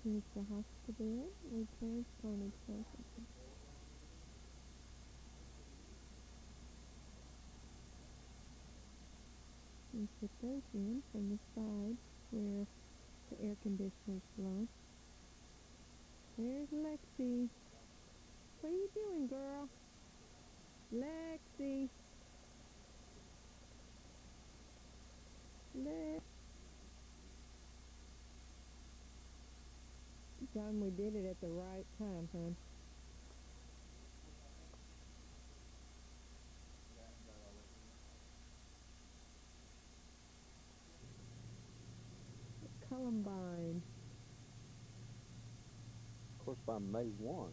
Here's the hospital with transplanted person. You put those in from the side where the air conditioner's blowing. There's Lexi. What are you doing, girl? Lexi. John, we did it at the right time, hon. Columbine. Of course, by May 1,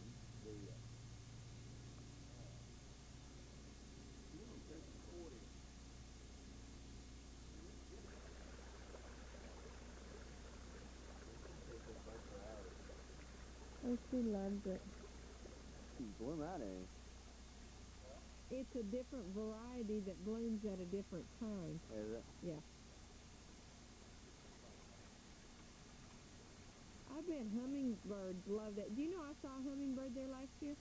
Oh, she loves it. bloom out in. It's a different variety that blooms at a different time. Is it? Yeah. I bet hummingbirds love that. Do you know I saw a hummingbird there last year?